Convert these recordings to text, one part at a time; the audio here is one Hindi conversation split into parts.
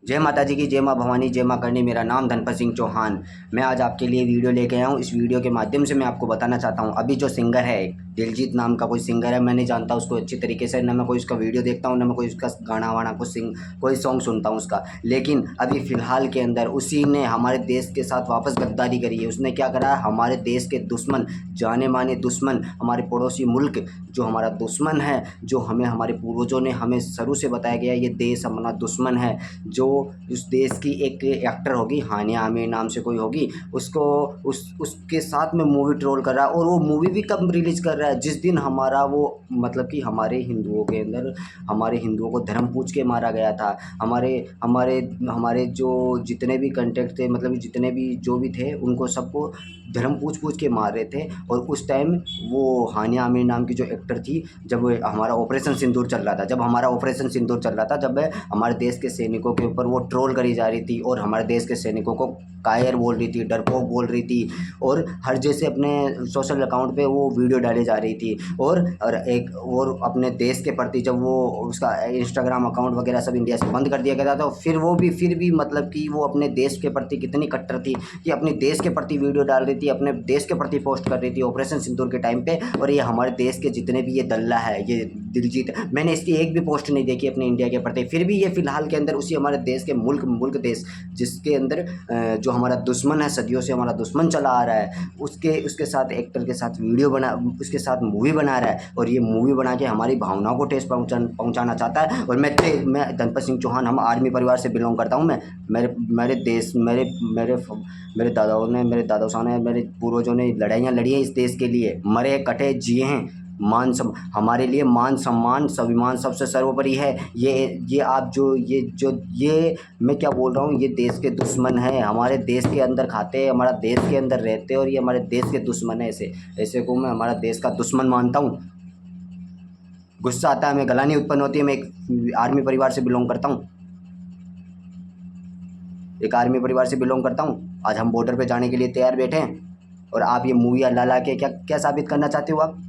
जय माता जी की, जय माँ भवानी, जय माँ करणी। मेरा नाम धनपत सिंह चौहान। मैं आज आपके लिए वीडियो लेके आया हूँ। इस वीडियो के माध्यम से मैं आपको बताना चाहता हूँ, अभी जो सिंगर है दिलजीत नाम का कोई सिंगर है, मैं नहीं जानता उसको अच्छी तरीके से, ना मैं कोई उसका वीडियो देखता हूँ, ना मैं कोई उसका गाना वाना कोई सॉन्ग सुनता हूँ उसका। लेकिन अभी फ़िलहाल के अंदर उसी ने हमारे देश के साथ वापस गद्दारी करी है। उसने क्या करा है, हमारे देश के दुश्मन, जाने माने दुश्मन, हमारे पड़ोसी मुल्क जो हमारा दुश्मन है, जो हमारे पूर्वजों ने हमें शुरू से बताया गया ये देश हमारा दुश्मन है, जो उस देश की एक एक्टर होगी, हानिया आमिर नाम से कोई होगी, उसको उसके साथ में मूवी ट्रोल कर रहा है। और वो मूवी भी कब रिलीज़ कर रहा है, जिस दिन हमारा वो मतलब कि हमारे हिंदुओं के अंदर हमारे हिंदुओं को धर्म पूछ के मारा गया था। हमारे हमारे हमारे जो जितने भी कंटेक्ट थे, मतलब जितने भी जो भी थे, उनको सबको धर्म पूछ के मार रहे थे। और उस टाइम वो हानिया आमिर नाम की जो एक्टर थी, जब हमारा ऑपरेशन सिंदूर चल रहा था, जब हमारे देश के सैनिकों के ऊपर वो ट्रोल करी जा रही थी और हमारे देश के सैनिकों को कायर बोल रही थी, डरपोक बोल रही थी, और हर जैसे अपने सोशल अकाउंट पे वो वीडियो डाली जा रही थी। और अपने देश के प्रति जब वो उसका इंस्टाग्राम अकाउंट वगैरह सब इंडिया से बंद कर दिया गया था, तो फिर भी मतलब कि वो अपने देश के प्रति कितनी कट्टर थी कि अपने देश के प्रति वीडियो डाल रही थी, अपने देश के प्रति पोस्ट कर रही थी ऑपरेशन सिंदूर के टाइम पे। और ये हमारे देश के जितने भी ये दल्ला है, ये दिलजीत, मैंने इसकी एक भी पोस्ट नहीं देखी अपने इंडिया के प्रति। फिर भी ये फिलहाल के अंदर उसी हमारे देश के मुल्क देश जिसके अंदर जो हमारा दुश्मन है, सदियों से हमारा दुश्मन चला आ रहा है, उसके साथ एक्टर के साथ उसके साथ मूवी बना रहा है। और ये मूवी बना के हमारी भावनाओं को ठेस पहुंचाना चाहता है। और मैं धनपत सिंह चौहान, हम आर्मी परिवार से बिलोंग करता हूँ। मैं मेरे देश मेरे दादाओं साहब ने, मेरे पूर्वजों ने लड़ाइयाँ लड़ी हैं इस देश के लिए, मरे कटे जिए हैं। हमारे लिए मान सम्मान स्वाभिमान सबसे सर्वोपरि है। ये आप ये मैं क्या बोल रहा हूँ, ये देश के दुश्मन है, हमारे देश के अंदर खाते हैं, हमारा देश के अंदर रहते हैं, और ये हमारे देश के दुश्मन है। ऐसे को मैं हमारा देश का दुश्मन मानता हूँ। गुस्सा आता है, हमें गलानी उत्पन्न होती है। मैं एक आर्मी परिवार से बिलोंग करता हूँ, आज हम बॉर्डर पे जाने के लिए तैयार बैठे हैं, और आप ये मूवी ला के क्या क्या साबित करना चाहते हो? आप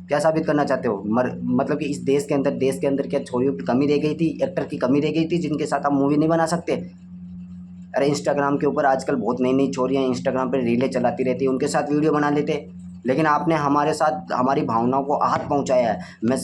क्या साबित करना चाहते हो? मतलब कि इस देश के अंदर क्या छोरियों की कमी रह गई थी, एक्टर की कमी रह गई थी जिनके साथ आप मूवी नहीं बना सकते? अरे इंस्टाग्राम के ऊपर आजकल बहुत नई नई छोरियाँ इंस्टाग्राम पे रीलें चलाती रहती है, उनके साथ वीडियो बना लेते। लेकिन आपने हमारे साथ हमारी भावनाओं को आहत पहुंचाया है। मैं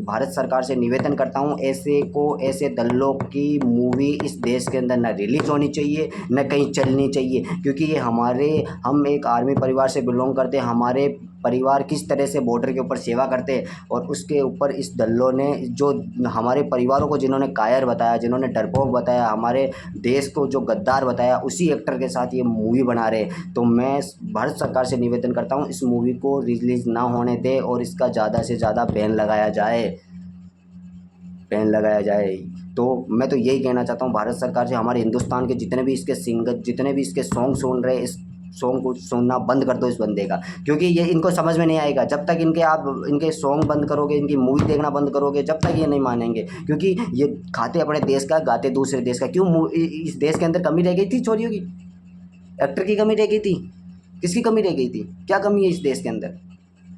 भारत सरकार से निवेदन करता हूं, ऐसे दल्लों की मूवी इस देश के अंदर न रिलीज़ होनी चाहिए, न कहीं चलनी चाहिए। क्योंकि ये हम एक आर्मी परिवार से बिलोंग करते हैं। हमारे परिवार किस तरह से बॉर्डर के ऊपर सेवा करते हैं, और उसके ऊपर इस दल्लों ने जो हमारे परिवारों को जिन्होंने कायर बताया, जिन्होंने डरपोक बताया, हमारे देश को जो गद्दार बताया, उसी एक्टर के साथ ये मूवी बना रहे। तो मैं भारत सरकार से निवेदन करता हूँ, इस मूवी को रिलीज़ ना होने दें और इसका ज़्यादा से ज़्यादा बैन लगाया जाए। तो मैं तो यही कहना चाहता हूँ भारत सरकार से, हमारे हिंदुस्तान के जितने भी इसके सिंगर, जितने भी इसके सॉन्ग सुन रहे हैं, इस सॉन्ग को सुनना बंद कर दो इस बंदे का। क्योंकि ये इनको समझ में नहीं आएगा जब तक आप इनके सॉन्ग बंद करोगे, इनकी मूवी देखना बंद करोगे, जब तक ये नहीं मानेंगे। क्योंकि ये खाते अपने देश का, गाते दूसरे देश का। क्यों इस देश के अंदर कमी रह गई थी छोरियों की? एक्टर की कमी रह गई थी? किसकी कमी रह गई थी? क्या कमी है इस देश के अंदर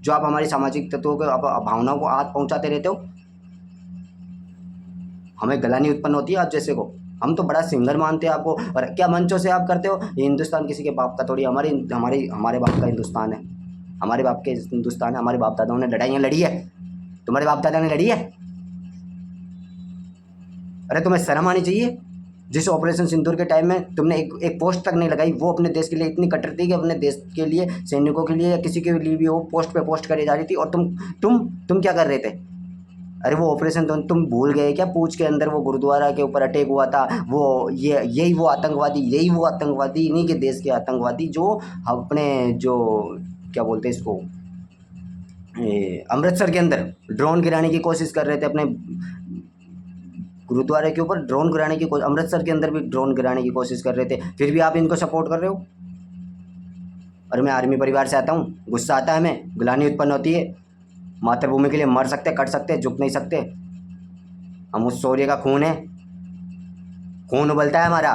जो आप हमारी सामाजिक तत्वों को, भावनाओं को हाथ पहुंचाते रहते हो? हमें गलानी उत्पन्न होती है आप जैसे को। हम तो बड़ा सिंगर मानते हैं आपको, और क्या मंचों से आप करते हो? ये हिंदुस्तान किसी के बाप का थोड़ी, हमारे बाप का हिंदुस्तान है, हमारे बाप के हिंदुस्तान है। हमारे बाप दादाओं ने लड़ाइयाँ लड़ी है, तुम्हारे बाप दादा ने लड़ी है? अरे तुम्हें शर्म आनी चाहिए। जिस ऑपरेशन सिंदूर के टाइम में तुमने एक पोस्ट तक नहीं लगाई, वो अपने देश के लिए इतनी कट्टर थी कि अपने देश के लिए, सैनिकों के लिए या किसी के लिए भी वो पोस्ट पे पोस्ट करी जा रही थी। और तुम क्या कर रहे थे? अरे वो ऑपरेशन तुम भूल गए क्या? पूंछ के अंदर वो गुरुद्वारा के ऊपर अटैक हुआ था, वो यही वो आतंकवादी, इन्हीं के देश के आतंकवादी जो अपने जो क्या बोलते हैं इसको, अमृतसर के अंदर ड्रोन गिराने की कोशिश कर रहे थे। अपने गुरुद्वारे के ऊपर ड्रोन गिराने की कोशिश, अमृतसर के अंदर भी ड्रोन गिराने की कोशिश कर रहे थे। फिर भी आप इनको सपोर्ट कर रहे हो। और मैं आर्मी परिवार से आता हूँ, गुस्सा आता है, हमें गुलानी उत्पन्न होती है। मातृभूमि के लिए मर सकते, कट सकते, झुक नहीं सकते। हम उस शौर्य का खून है, खून उबलता है हमारा।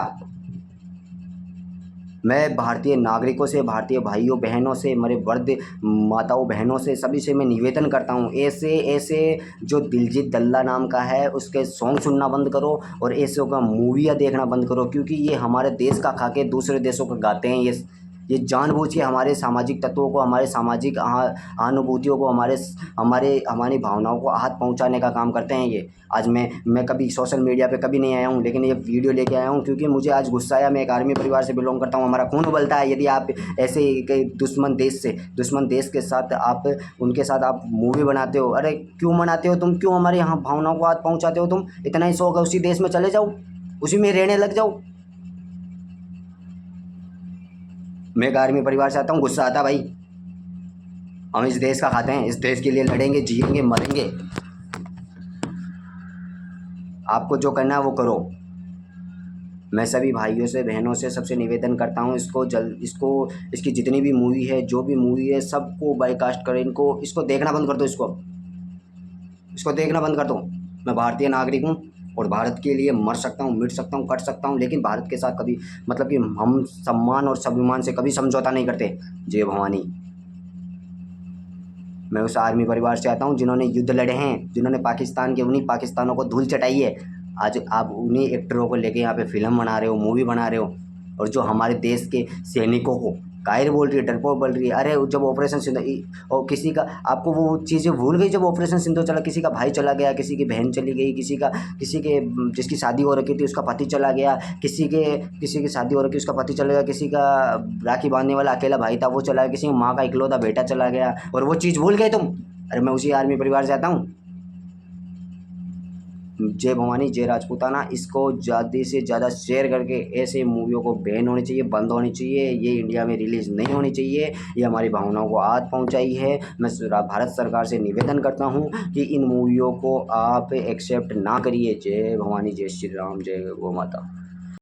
मैं भारतीय नागरिकों से, भारतीय भाइयों बहनों से, मेरे वृद्ध माताओं बहनों से, सभी से मैं निवेदन करता हूँ, ऐसे ऐसे जो दिलजीत दल्ला नाम का है उसके सॉन्ग सुनना बंद करो और ऐसे का मूवियाँ देखना बंद करो, क्योंकि ये हमारे देश का खा के दूसरे देशों का गाते हैं। ये जानबूझ के हमारे सामाजिक तत्वों को, हमारे सामाजिक अनुभूतियों को, हमारे हमारे हमारी भावनाओं को आहत पहुंचाने का काम करते हैं ये। आज मैं कभी सोशल मीडिया पे कभी नहीं आया हूँ, लेकिन ये वीडियो लेके आया हूँ क्योंकि मुझे आज गुस्सा आया। मैं एक आर्मी परिवार से बिलोंग करता हूँ, हमारा खून उबलता है यदि आप ऐसे के दुश्मन देश के साथ आप उनके साथ आप मूवी बनाते हो। अरे क्यों बनाते हो तुम? क्यों हमारे यहाँ भावनाओं को आहत पहुँचाते हो तुम? इतना ही शौक है उसी देश में चले जाओ, उसी में रहने लग जाओ। मैं एक आर्मी परिवार से आता हूँ, गुस्सा आता भाई। हम इस देश का खाते हैं, इस देश के लिए लड़ेंगे, जिएंगे, मरेंगे। आपको जो करना है वो करो। मैं सभी भाइयों से बहनों से सबसे निवेदन करता हूँ, इसकी जितनी भी मूवी है, जो भी मूवी है, सबको बायकास्ट करें, इसको देखना बंद कर दो। इसको देखना बंद कर दो। मैं भारतीय नागरिक हूँ और भारत के लिए मर सकता हूँ, मिट सकता हूँ, कट सकता हूँ, लेकिन भारत के साथ कभी मतलब कि हम सम्मान और स्वाभिमान से कभी समझौता नहीं करते। जय भवानी। मैं उस आर्मी परिवार से आता हूँ जिन्होंने युद्ध लड़े हैं, जिन्होंने पाकिस्तान के उन्हीं पाकिस्तानों को धूल चटाई है। आज आप उन्हीं एक्टरों को लेके यहाँ पे फिल्म बना रहे हो, मूवी बना रहे हो, और जो हमारे देश के सैनिकों को कायर बोल रही है, डरपोक बोल रही है। अरे जब ऑपरेशन सिंधु और किसी का, आपको वो चीज़ें भूल गई जब ऑपरेशन सिंधु चला, किसी का भाई चला गया, किसी की बहन चली गई, किसी के जिसकी शादी हो रखी थी उसका पति चला गया, किसी की शादी हो रखी उसका पति चला गया, किसी का राखी बांधने वाला अकेला भाई था वो चला गया, किसी की माँ का इकलौता बेटा चला गया, और वो चीज़ भूल गए तुम। अरे मैं उसी आर्मी परिवार से आता हूँ। जय भवानी, जय राजपूताना। इसको ज़्यादा से ज़्यादा शेयर करके ऐसे मूवियों को बैन होनी चाहिए, बंद होनी चाहिए। ये इंडिया में रिलीज़ नहीं होनी चाहिए। ये हमारी भावनाओं को आहत पहुंचाई है। मैं भारत सरकार से निवेदन करता हूं कि इन मूवियों को आप एक्सेप्ट ना करिए। जय भवानी, जय श्री राम, जय गौ माता।